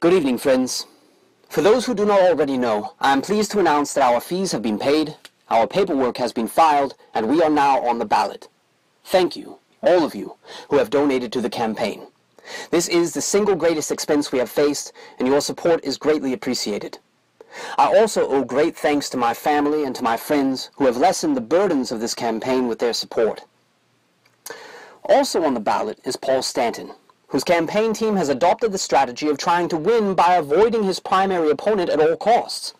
Good evening, friends. For those who do not already know, I am pleased to announce that our fees have been paid, our paperwork has been filed, and we are now on the ballot. Thank you, all of you, who have donated to the campaign. This is the single greatest expense we have faced, and your support is greatly appreciated. I also owe great thanks to my family and to my friends who have lessened the burdens of this campaign with their support. Also on the ballot is Paul Stanton, whose campaign team has adopted the strategy of trying to win by avoiding his primary opponent at all costs.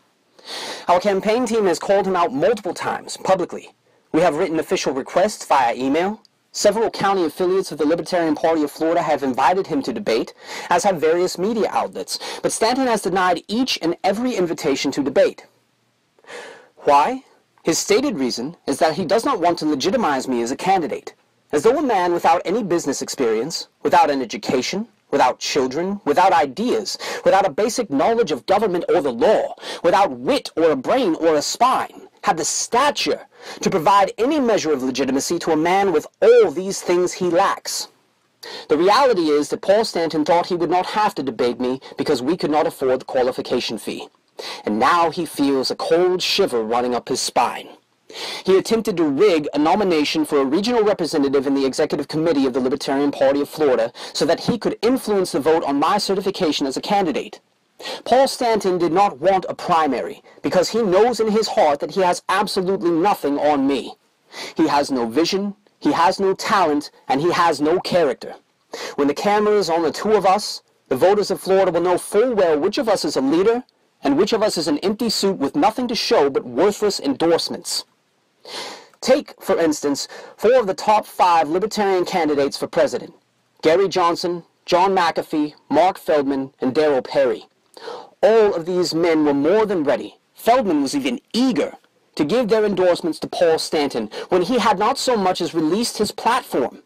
Our campaign team has called him out multiple times, publicly. We have written official requests via email. Several county affiliates of the Libertarian Party of Florida have invited him to debate, as have various media outlets, but Stanton has denied each and every invitation to debate. Why? His stated reason is that he does not want to legitimize me as a candidate, as though a man without any business experience, without an education, without children, without ideas, without a basic knowledge of government or the law, without wit or a brain or a spine, had the stature to provide any measure of legitimacy to a man with all these things he lacks. The reality is that Paul Stanton thought he would not have to debate me because we could not afford the qualification fee. And now he feels a cold shiver running up his spine. He attempted to rig a nomination for a regional representative in the executive committee of the Libertarian Party of Florida so that he could influence the vote on my certification as a candidate. Paul Stanton did not want a primary because he knows in his heart that he has absolutely nothing on me. He has no vision, he has no talent, and he has no character. When the camera is on the two of us, the voters of Florida will know full well which of us is a leader and which of us is an empty suit with nothing to show but worthless endorsements. Take, for instance, 4 of the top 5 Libertarian candidates for president: Gary Johnson, John McAfee, Mark Feldman, and Darryl Perry. All of these men were more than ready. Feldman was even eager to give their endorsements to Paul Stanton when he had not so much as released his platform.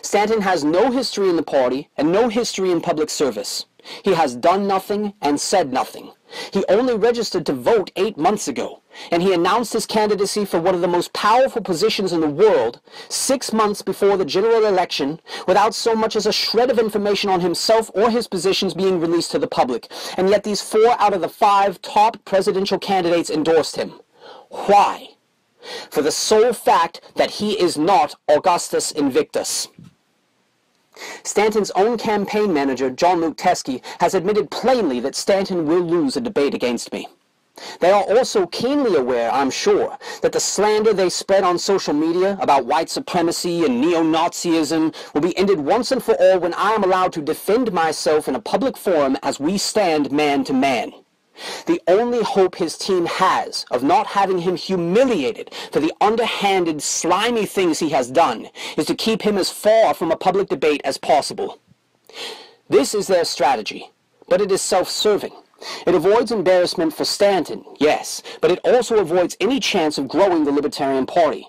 Stanton has no history in the party and no history in public service. He has done nothing and said nothing. He only registered to vote 8 months ago, and he announced his candidacy for one of the most powerful positions in the world 6 months before the general election without so much as a shred of information on himself or his positions being released to the public, and yet these 4 out of the 5 top presidential candidates endorsed him. Why? For the sole fact that he is not Augustus Invictus. Stanton's own campaign manager, John Luteski, has admitted plainly that Stanton will lose a debate against me. They are also keenly aware, I'm sure, that the slander they spread on social media about white supremacy and neo-Nazism will be ended once and for all when I am allowed to defend myself in a public forum as we stand man to man. The only hope his team has of not having him humiliated for the underhanded, slimy things he has done is to keep him as far from a public debate as possible. This is their strategy, but it is self-serving. It avoids embarrassment for Stanton, yes, but it also avoids any chance of growing the Libertarian Party.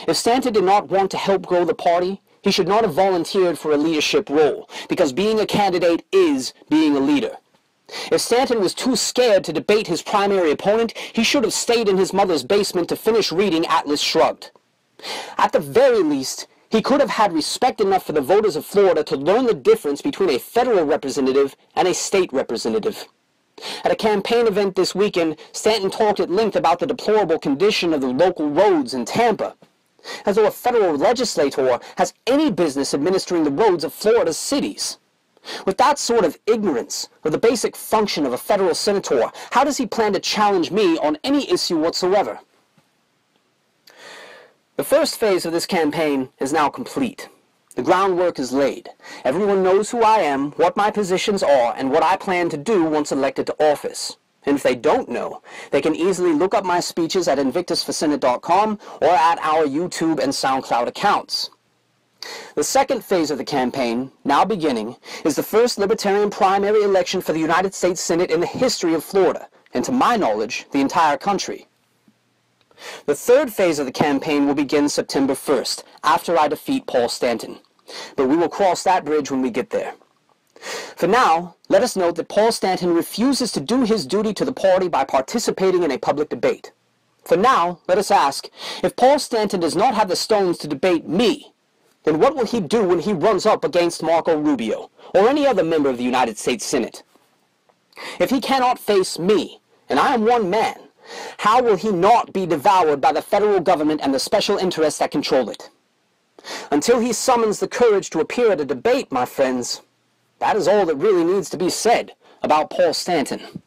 If Stanton did not want to help grow the party, he should not have volunteered for a leadership role, because being a candidate is being a leader. If Stanton was too scared to debate his primary opponent, he should have stayed in his mother's basement to finish reading Atlas Shrugged. At the very least, he could have had respect enough for the voters of Florida to learn the difference between a federal representative and a state representative. At a campaign event this weekend, Stanton talked at length about the deplorable condition of the local roads in Tampa, as though a federal legislator has any business administering the roads of Florida's cities. With that sort of ignorance of the basic function of a federal senator, how does he plan to challenge me on any issue whatsoever? The first phase of this campaign is now complete. The groundwork is laid. Everyone knows who I am, what my positions are, and what I plan to do once elected to office. And if they don't know, they can easily look up my speeches at invictusforsenate.com or at our YouTube and SoundCloud accounts. The second phase of the campaign, now beginning, is the first Libertarian primary election for the United States Senate in the history of Florida, and to my knowledge, the entire country. The third phase of the campaign will begin September 1st, after I defeat Paul Stanton. But we will cross that bridge when we get there. For now, let us note that Paul Stanton refuses to do his duty to the party by participating in a public debate. For now, let us ask, if Paul Stanton does not have the stones to debate me, then what will he do when he runs up against Marco Rubio, or any other member of the United States Senate? If he cannot face me, and I am one man, how will he not be devoured by the federal government and the special interests that control it? Until he summons the courage to appear at a debate, my friends, that is all that really needs to be said about Paul Stanton.